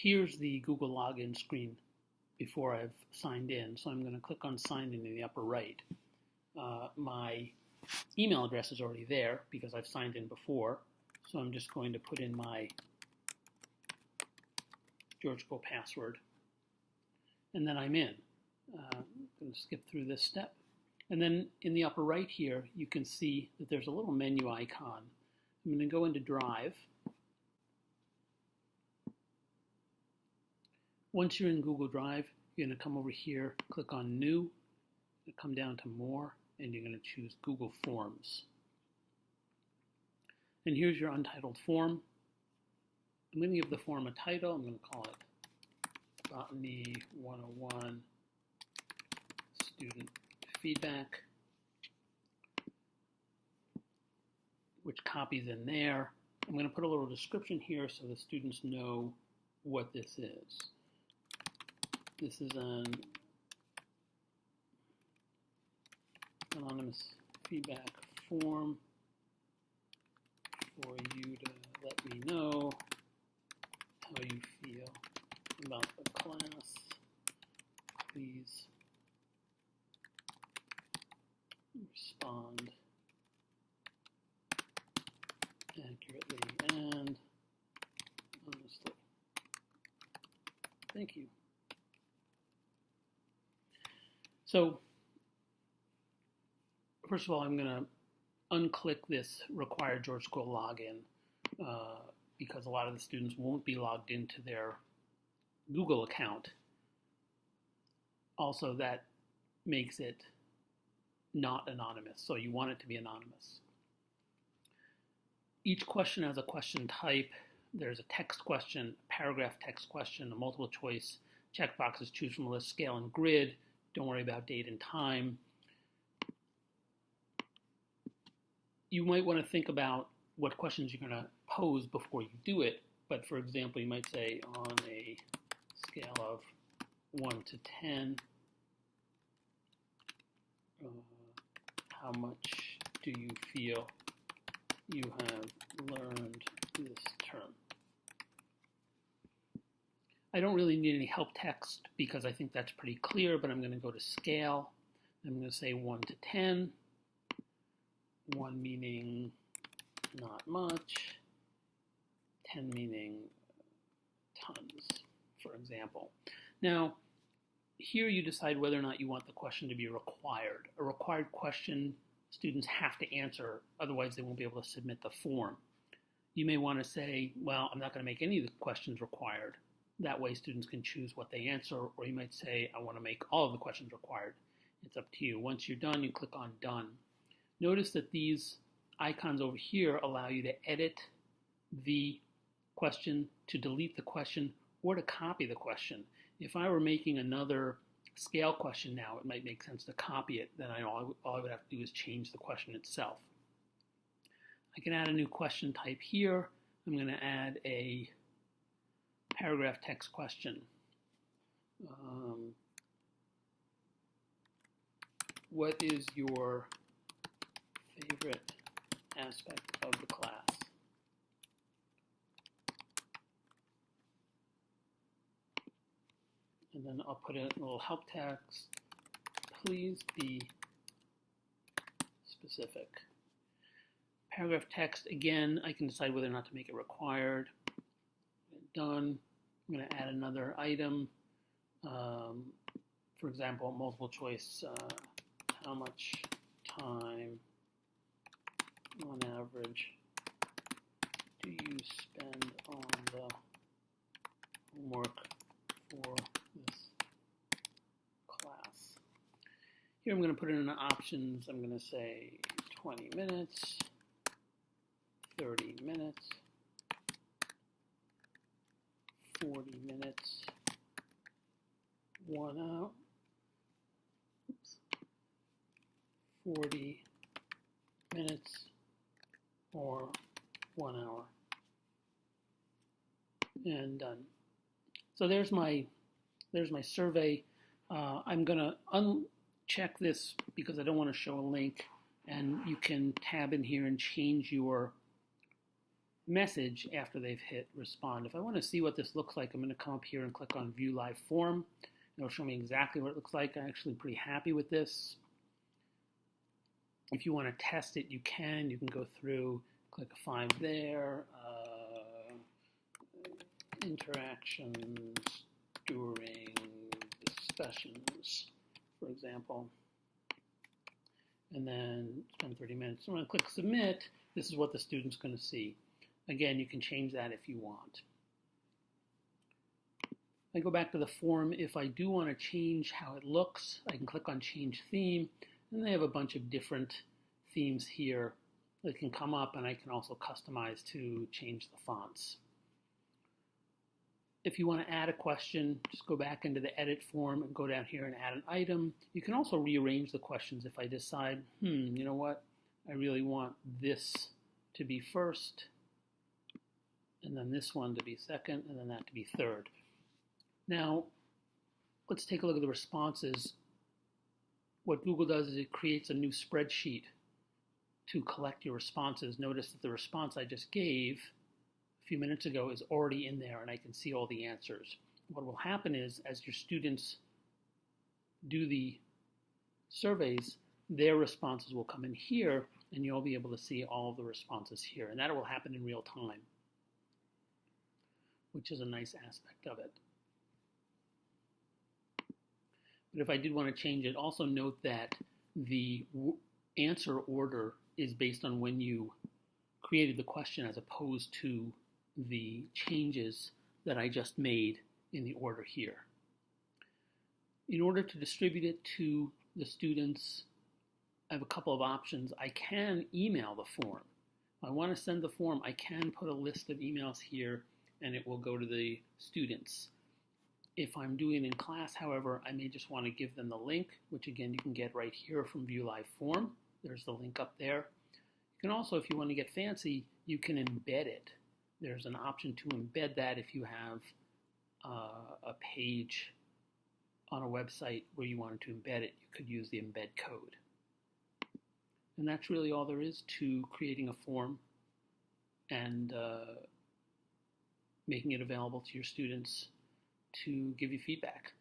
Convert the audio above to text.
Here's the Google login screen before I've signed in. So I'm going to click on sign in the upper right. My email address is already there because I've signed in before. So I'm just going to put in my GeorgeCo password. And then I'm in. I'm going to skip through this step. And then in the upper right here, you can see that there's a little menu icon. I'm going to go into Drive. Once you're in Google Drive, you're going to come over here, click on New, come down to More, and you're going to choose Google Forms. And here's your untitled form. I'm going to give the form a title. I'm going to call it Botany 101 Student Feedback, which copies in there. I'm going to put a little description here so the students know what this is. This is an anonymous feedback form for you to let me know how you feel about the class. Please respond accurately and honestly. Thank you. So, first of all, I'm going to unclick this required GeorgeCo login because a lot of the students won't be logged into their Google account. Also, that makes it not anonymous, so you want it to be anonymous. Each question has a question type. There's a text question, a paragraph text question, a multiple choice, checkboxes, choose from a list, scale, and grid. Don't worry about date and time. You might want to think about what questions you're going to pose before you do it. But for example, you might say on a scale of 1 to 10, how much do you feel you have learned this term? I don't really need any help text because I think that's pretty clear, but I'm going to go to scale. I'm going to say 1 to 10. 1 meaning not much, 10 meaning tons, for example. Now, here you decide whether or not you want the question to be required. A required question students have to answer, otherwise they won't be able to submit the form. You may want to say, well, I'm not going to make any of the questions required. That way students can choose what they answer, or you might say, I want to make all of the questions required. It's up to you. Once you're done, you click on Done. Notice that these icons over here allow you to edit the question, to delete the question, or to copy the question. If I were making another scale question now, it might make sense to copy it. Then all I would have to do is change the question itself. I can add a new question type here. I'm going to add a paragraph text question. What is your favorite aspect of the class? And then I'll put in a little help text. Please be specific. Paragraph text, again, I can decide whether or not to make it required. Done. I'm going to add another item. For example, multiple choice, how much time on average do you spend on the homework for this class? Here I'm going to put in options. I'm going to say 20 minutes, 30 minutes, 40 minutes, 1 hour, 40 minutes, or 1 hour, and done. So there's my survey. I'm going to uncheck this because I don't want to show a link, and you can tab in here and change your message after they've hit respond. If I want to see what this looks like, I'm going to come up here and click on View Live Form. It'll show me exactly what it looks like. I'm actually pretty happy with this. If you want to test it, you can. You can go through, click a 5 there, interactions during discussions, for example, and then spend 30 minutes. So when I click submit, this is what the student's going to see. Again, you can change that if you want. I go back to the form. If I do want to change how it looks, I can click on change theme, and they have a bunch of different themes here that can come up, and I can also customize to change the fonts. If you want to add a question, just go back into the edit form and go down here and add an item. You can also rearrange the questions if I decide, you know what, I really want this to be first, and then this one to be second, and then that to be third. Now, let's take a look at the responses. What Google does is it creates a new spreadsheet to collect your responses. Notice that the response I just gave a few minutes ago is already in there, and I can see all the answers. What will happen is, as your students do the surveys, their responses will come in here, and you'll be able to see all of the responses here. And that will happen in real time, which is a nice aspect of it. But if I did want to change it, also note that the answer order is based on when you created the question as opposed to the changes that I just made in the order here. In order to distribute it to the students, I have a couple of options. I can email the form. If I want to send the form, I can put a list of emails here and it will go to the students. If I'm doing it in class, however, I may just want to give them the link, which again you can get right here from View Live Form. There's the link up there. You can also, if you want to get fancy, you can embed it. There's an option to embed that if you have a page on a website where you wanted to embed it. You could use the embed code. And that's really all there is to creating a form and making it available to your students to give you feedback.